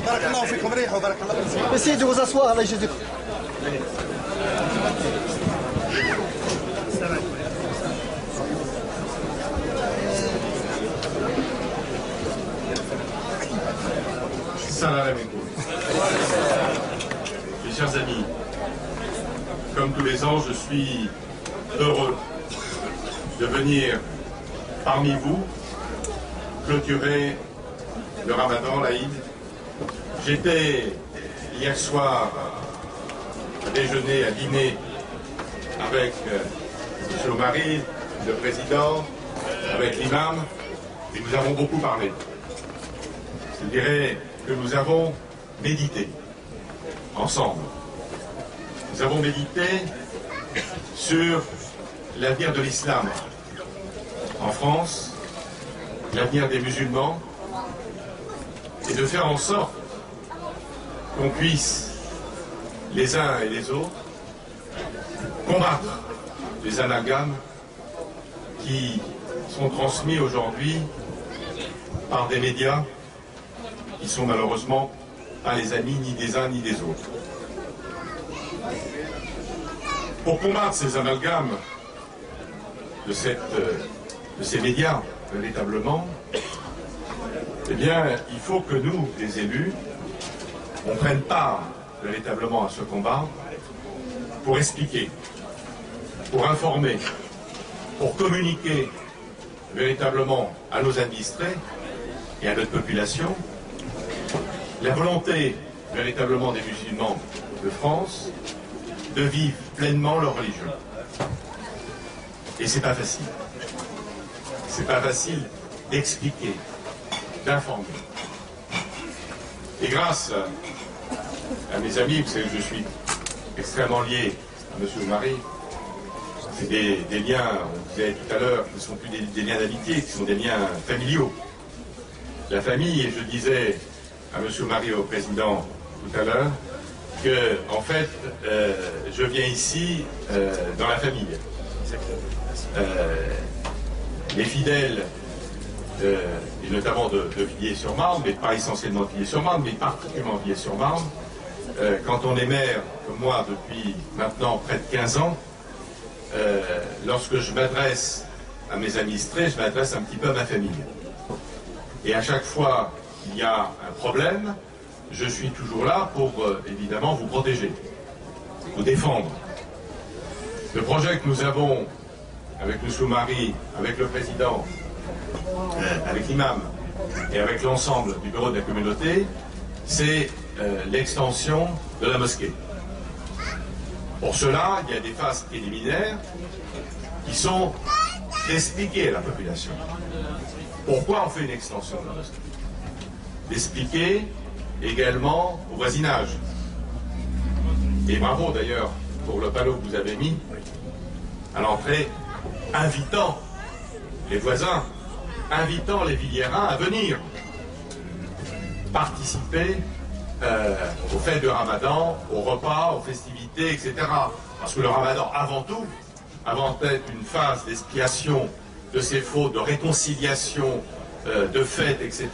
بارك الله فيكم ريحوا بارك الله فيكم. سيدي vous asseoir الله يجزيكم. Salam alaikum. Mes chers amis, comme tous les ans, je suis heureux de venir parmi vous clôturer le Ramadan, l'Aïd. J'étais hier soir à déjeuner, à dîner avec M. Omari, le président, avec l'imam, et nous avons beaucoup parlé. Je dirais que nous avons médité ensemble. Nous avons médité sur l'avenir de l'islam en France, l'avenir des musulmans, et de faire en sorte qu'on puisse, les uns et les autres, combattre les amalgames qui sont transmis aujourd'hui par des médias qui sont malheureusement pas les amis ni des uns ni des autres. Pour combattre ces amalgames de ces médias, véritablement, eh bien, il faut que nous, les élus, on prenne part véritablement à ce combat pour expliquer, pour informer, pour communiquer véritablement à nos administrés et à notre population la volonté véritablement des musulmans de France de vivre pleinement leur religion. Et c'est pas facile. C'est pas facile d'expliquer, d'informer. Et grâce à mes amis, vous savez que je suis extrêmement lié à M. Omari, c'est des liens, on disait tout à l'heure, qui ne sont plus des liens d'amitié, qui sont des liens familiaux. La famille, et je disais à M. Omari, au président, tout à l'heure, que, en fait, je viens ici dans la famille. Les fidèles, et notamment de Villiers-sur-Marne, mais pas essentiellement de Villiers-sur-Marne, mais particulièrement Villiers-sur-Marne, quand on est maire, comme moi, depuis maintenant près de 15 ans, lorsque je m'adresse à mes administrés, je m'adresse un petit peu à ma famille. Et à chaque fois qu'il y a un problème, je suis toujours là pour, évidemment, vous protéger, vous défendre. Le projet que nous avons avec le Soumari, avec le président, avec l'imam et avec l'ensemble du bureau de la communauté, c'est l'extension de la mosquée. Pour cela, il y a des phases préliminaires qui sont d'expliquer à la population pourquoi on fait une extension de la mosquée. D'expliquer également au voisinage. Et bravo d'ailleurs pour le panneau que vous avez mis à l'entrée, invitant les voisins, invitant les Villiérains à venir participer aux fêtes de Ramadan, aux repas, aux festivités, etc. Parce que le Ramadan, avant tout, avant d'être une phase d'expiation de ses fautes, de réconciliation, de fêtes, etc.,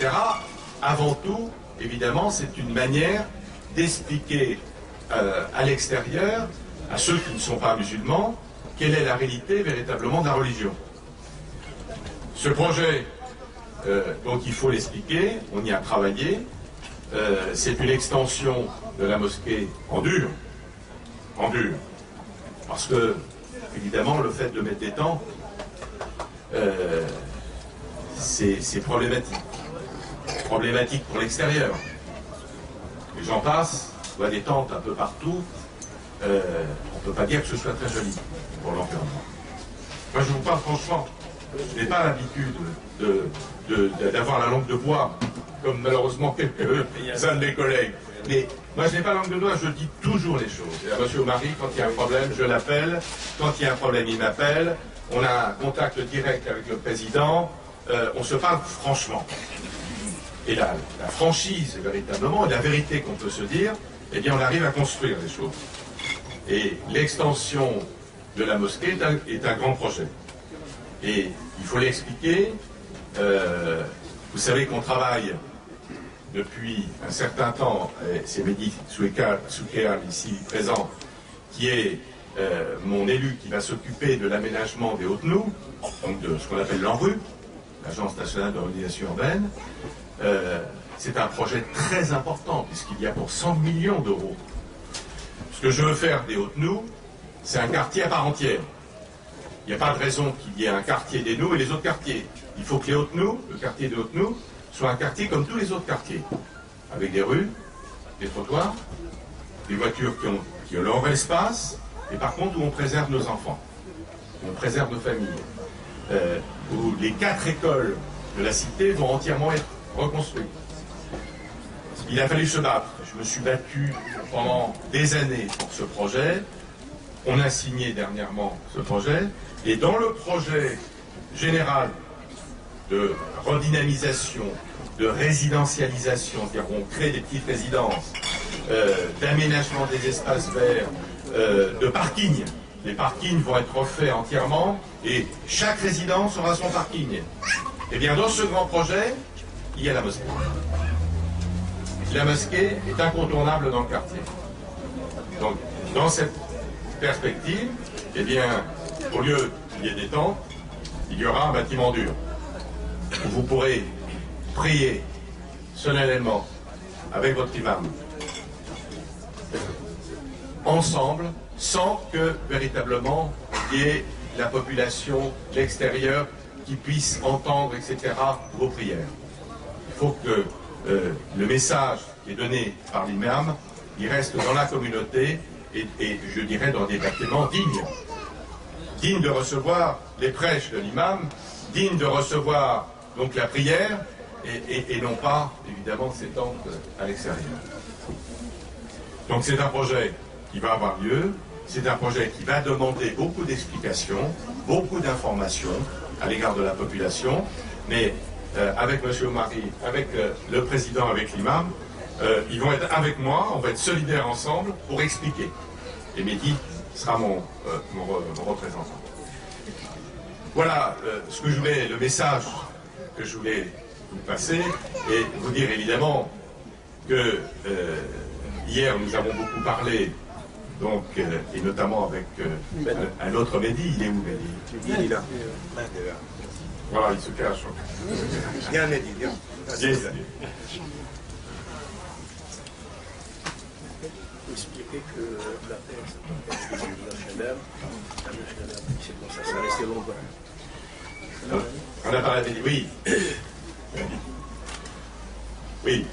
avant tout, évidemment, c'est une manière d'expliquer à l'extérieur, à ceux qui ne sont pas musulmans, quelle est la réalité véritablement de la religion. Ce projet, donc il faut l'expliquer, on y a travaillé, c'est une extension de la mosquée en dur, parce que, évidemment, le fait de mettre des tentes, c'est problématique pour l'extérieur. Les gens passent, voient des tentes un peu partout, on ne peut pas dire que ce soit très joli pour l'environnement. Moi je vous parle franchement, je n'ai pas l'habitude d'avoir la langue de bois, comme malheureusement quelques-uns de mes collègues. Mais moi je n'ai pas la langue de bois, je dis toujours les choses. Et à M. Omari, quand il y a un problème, je l'appelle. Quand il y a un problème, il m'appelle. On a un contact direct avec le président. On se parle franchement. Et la franchise, véritablement, et la vérité qu'on peut se dire, eh bien, on arrive à construire les choses. Et l'extension de la mosquée est un grand projet. Et il faut l'expliquer. Vous savez qu'on travaille depuis un certain temps, c'est Mehdi Soukéal ici présent, qui est mon élu qui va s'occuper de l'aménagement des Hautes-Noues, donc de ce qu'on appelle l'ANRU, l'Agence nationale d'organisation urbaine. C'est un projet très important puisqu'il y a pour 100 millions d'euros. Ce que je veux faire des Hautes-Noues, c'est un quartier à part entière. Il n'y a pas de raison qu'il y ait un quartier des Noues et les autres quartiers. Il faut que les Hautes-Noues, le quartier des Hautes-Noues, soit un quartier comme tous les autres quartiers, avec des rues, des trottoirs, des voitures qui ont leur espace, et par contre où on préserve nos enfants, où on préserve nos familles, où les 4 écoles de la cité vont entièrement être reconstruites. Il a fallu se battre. Je me suis battu pendant des années pour ce projet. On a signé dernièrement ce projet, et dans le projet général de redynamisation, de résidentialisation, c'est-à-dire on crée des petites résidences, d'aménagement des espaces verts, de parking. Les parkings vont être refaits entièrement et chaque résidence aura son parking. Et bien dans ce grand projet, il y a la mosquée. La mosquée est incontournable dans le quartier. Donc dans cette perspective, eh bien, au lieu qu'il y ait des tentes, il y aura un bâtiment dur où vous pourrez prier solennellement avec votre imam ensemble, sans que véritablement il y ait la population, l'extérieur, qui puisse entendre, etc., vos prières. Il faut que le message qui est donné par l'imam, il reste dans la communauté et je dirais dans des bâtiments dignes de recevoir les prêches de l'imam, dignes de recevoir donc la prière et non pas évidemment ces tentes à l'extérieur. Donc c'est un projet qui va avoir lieu, c'est un projet qui va demander beaucoup d'explications, beaucoup d'informations à l'égard de la population, mais avec M. Omari, avec le président, avec l'imam, ils vont être avec moi, on va être solidaires ensemble pour expliquer. Et Mehdi sera mon représentant. Voilà ce que je voulais, le message que je voulais vous passer, et vous dire évidemment que hier nous avons beaucoup parlé, donc, et notamment avec un autre Mehdi. Il est où Mehdi? Il est là. Voilà, il se cache. Viens Mehdi, viens. Expliquer que la terre, c'est pas la chaleur, c'est comme ça, ça restait longtemps. On a parlé de oui. Oui.